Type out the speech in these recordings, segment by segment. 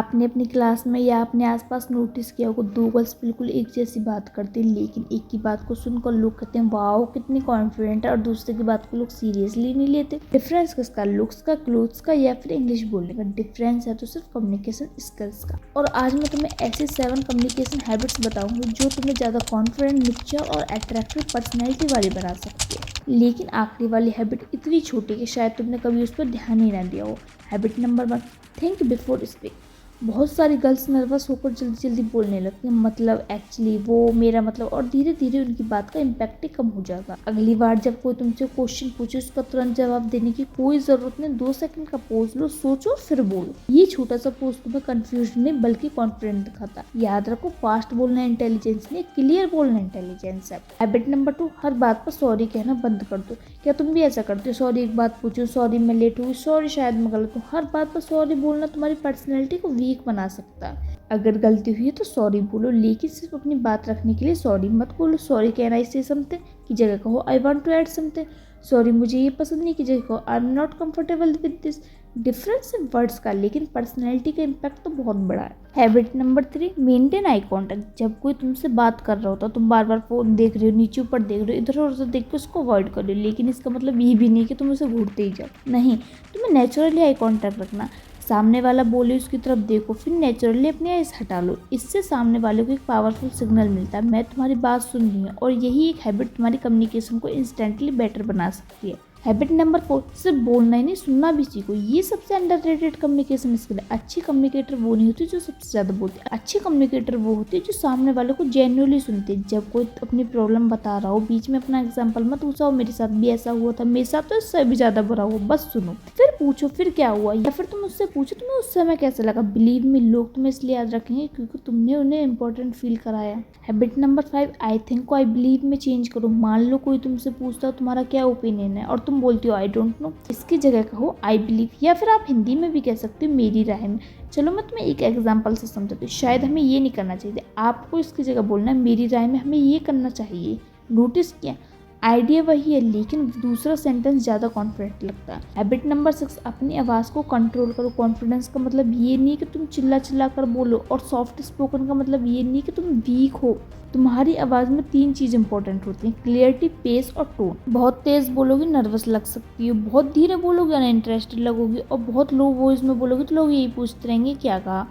आपने अपनी क्लास में या अपने आसपास नोटिस किया होगा, दो गर्ल्स बिल्कुल एक जैसी बात करती हैं, लेकिन एक की बात को सुनकर लोग कहते हैं वाओ कितनी कॉन्फिडेंट है, और दूसरे की बात को लोग सीरियसली नहीं लेते। डिफरेंस किसका? लुक्स का, क्लोथ्स का, या फिर इंग्लिश बोलने का? डिफरेंस है तो सिर्फ कम्युनिकेशन स्किल्स का। और आज मैं तुम्हें ऐसे 7 कम्युनिकेशन हैबिट्स बताऊंगी जो तुम्हें ज़्यादा कॉन्फिडेंट, मैच्योर और अट्रैक्टिव पर्सनैलिटी वाली बना सकती है। लेकिन आखिरी वाली हैबिट इतनी छोटी कि शायद तुमने कभी उस पर ध्यान ही ना दिया हो। Habit number 1, think before speak. बहुत सारी गर्ल्स नर्वस होकर जल्दी जल्दी बोलने लगती हैं, मतलब एक्चुअली वो, मेरा मतलब, और धीरे धीरे उनकी बात का इम्पैक्ट ही कम हो जाता। अगली बार जब कोई तुमसे क्वेश्चन पूछे उसका तुरंत जवाब देने की कोई जरूरत नहीं। 2 सेकंड का पॉज लो, सोचो फिर बोलो। ये छोटा सा पॉज तुम्हें कंफ्यूजन नहीं बल्कि कॉन्फिडेंट दिखाता। याद रखो, फास्ट बोलना इंटेलिजेंस नहीं, क्लियर बोलना इंटेलिजेंस है। हैबिट नंबर 2, हर बात पर सॉरी कहना बंद कर दो। क्या तुम भी ऐसा करते हो? सॉरी एक बात पूछो, सॉरी मैं लेट हुई, सॉरी शायद मैं गलत हूँ। हर बात पर सॉरी बोलना तुम्हारी पर्सनैलिटी को वीक बना सकता है। अगर गलती हुई है तो सॉरी बोलो, लेकिन सिर्फ अपनी बात रखने के लिए सॉरी मत बोलो। सॉरी कैन आई से समथिंग की जगह कहो I want to add something. Sorry मुझे ये पसंद नहीं की जगह कहो I am not comfortable with this. Difference है वर्ड्स का, लेकिन पर्सनैलिटी का इम्पैक्ट तो बहुत बड़ा है। Habit number 3, maintain eye contact. जब कोई तुमसे बात कर रहा होता तुम बार बार फोन देख रहे हो, नीचे ऊपर देख रहे हो, इधर उधर देख के उसको अवॉइड कर रहे हो, लेकिन इसका मतलब ये भी नहीं कि तुम उसे घूरते ही जाओ। नहीं, तुम्हें नेचुरली आई कांटेक्ट रखना। सामने वाला बोले उसकी तरफ देखो, फिर नेचुरली अपनी आइज हटा लो। इससे सामने वाले को एक पावरफुल सिग्नल मिलता है, मैं तुम्हारी बात सुन रही हूँ। और यही एक हैबिट तुम्हारी कम्युनिकेशन को इंस्टेंटली बेटर बना सकती है। हैबिट नंबर 4, सिर्फ बोलना ही नहीं, सुनना भी सीखो। ये सबसे अंडररेटेड कम्युनिकेशन स्किल है। अच्छी कम्युनिकेटर वो नहीं होती जो सबसे ज्यादा बोलती है, अच्छी कम्युनिकेटर वो होती है जो सामने वाले को जेन्युइनली सुनती है। जब कोई अपनी प्रॉब्लम बता रहा हो, बीच में अपना एग्जांपल मत पूछो, मेरे साथ भी ऐसा हुआ था, मेरे साथ तो इससे भी ज्यादा बुरा हुआ, बस सुनो। फिर पूछो फिर क्या हुआ, या फिर तुम उससे पूछो तुम्हें उस समय कैसा लगा। बिलीव मी, लोग तुम्हें इसलिए याद रखेंगे क्योंकि तुमने उन्हें इंपॉर्टेंट फील कराया। हैबिट नंबर 5, आई थिंक को आई बिलीव में चेंज करो। मान लो कोई तुमसे पूछता हो तुम्हारा क्या ओपिनियन है और तुम बोलती हो आई डोंट नो, इसकी जगह कहो आई बिलीव, या फिर आप हिंदी में भी कह सकते हो मेरी राय में। चलो मैं तुम्हें एक एग्जांपल से समझाती हूँ। शायद हमें ये नहीं करना चाहिए, आपको इसकी जगह बोलना है मेरी राय में हमें ये करना चाहिए। नोटिस किया, आइडिया वही है लेकिन दूसरा सेंटेंस ज़्यादा कॉन्फिडेंट लगता है। हैबिट नंबर 6, अपनी आवाज़ को कंट्रोल करो। कॉन्फिडेंस का मतलब ये नहीं कि तुम चिल्ला चिल्ला कर बोलो, और सॉफ्ट स्पोकन का मतलब ये नहीं कि तुम वीक हो। तुम्हारी आवाज़ में 3 चीज़ इंपॉर्टेंट होती हैं, क्लियरिटी, पेस और टोन। बहुत तेज़ बोलोगे नर्वस लग सकती हो, बहुत धीरे बोलोगे अनइंटरेस्टेड लगोगी, और बहुत लो वॉइस में बोलोगे तो लोग यही पूछते रहेंगे क्या कहा।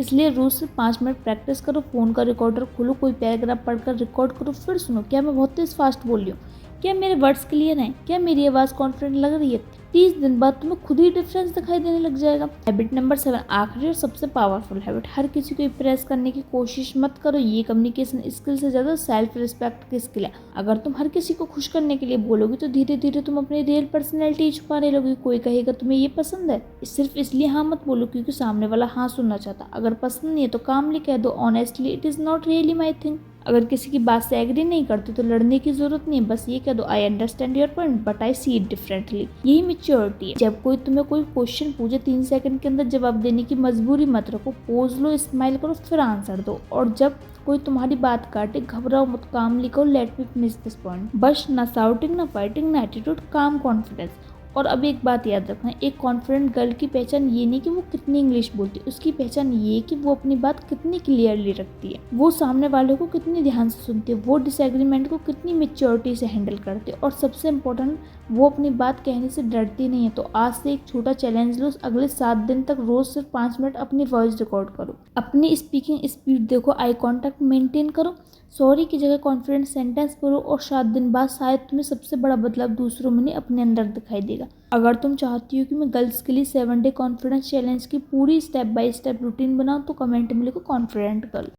इसलिए रोज से 5 मिनट प्रैक्टिस करो। फोन का रिकॉर्डर खोलो, कोई पैराग्राफ पढ़कर रिकॉर्ड करो, फिर सुनो क्या मैं बहुत तेज फास्ट बोल रही हूँ, क्या मेरे वर्ड्स क्लियर हैं, क्या मेरी आवाज़ कॉन्फिडेंट लग रही है। 30 दिन बाद तुम्हें खुद ही डिफरेंस दिखाई देने लग जाएगा। हैबिट नंबर 7, आखिरी और सबसे पावरफुल हैबिट, हर किसी को इम्प्रेस करने की कोशिश मत करो। ये कम्युनिकेशन स्किल से ज़्यादा सेल्फ रिस्पेक्ट की स्किल है। अगर तुम हर किसी को खुश करने के लिए बोलोगे तो धीरे धीरे तुम अपनी रियल पर्सनैलिटी छुपाने लगोगी। कोई कहेगा तुम्हें ये पसंद है, सिर्फ इसलिए हाँ मत बोलो क्योंकि सामने वाला हाँ सुनना चाहता। अगर पसंद नहीं है तो कामली कह दो, honestly it is not really my thing. अगर किसी की बात से एग्री नहीं करते तो लड़ने की जरूरत नहीं है, बस ये कह दो I understand your point but I see it differently. यही मैच्योरिटी है। जब कोई तुम्हें कोई क्वेश्चन पूछे 3 सेकंड के अंदर जवाब देने की मजबूरी मत रखो, पोज लो, स्माइल करो, फिर आंसर दो। और जब कोई तुम्हारी बात काटे घबराओ मत, काम लिखो, let me finish this point. बस ना शाउटिंग, ना फाइटिंग, ना एटीट्यूड, काम कॉन्फिडेंस। और अब एक बात याद रखना, एक कॉन्फिडेंट गर्ल की पहचान ये नहीं कि वो कितनी इंग्लिश बोलती है, उसकी पहचान ये है कि वो अपनी बात कितनी क्लियरली रखती है, वो सामने वालों को कितनी ध्यान से सुनती है, वो डिसएग्रीमेंट को कितनी मेच्योरिटी से हैंडल करती है, और सबसे इम्पोर्टेंट वो अपनी बात कहने से डरती नहीं है। तो आज से एक छोटा चैलेंज लो, अगले 7 दिन तक रोज सिर्फ 5 मिनट अपनी वॉइस रिकॉर्ड करो, अपनी स्पीकिंग स्पीड देखो, आई कॉन्टैक्ट मेंटेन करो, सॉरी की जगह कॉन्फिडेंट सेंटेंस बोलो, और 7 दिन बाद शायद तुम्हें सबसे बड़ा बदलाव दूसरों में नहीं अपने अंदर दिखाई देगा। अगर तुम चाहती हो कि मैं गर्ल्स के लिए 7 डे कॉन्फिडेंस चैलेंज की पूरी स्टेप बाय स्टेप रूटीन बनाऊं तो कमेंट में लिखो कॉन्फिडेंट गर्ल।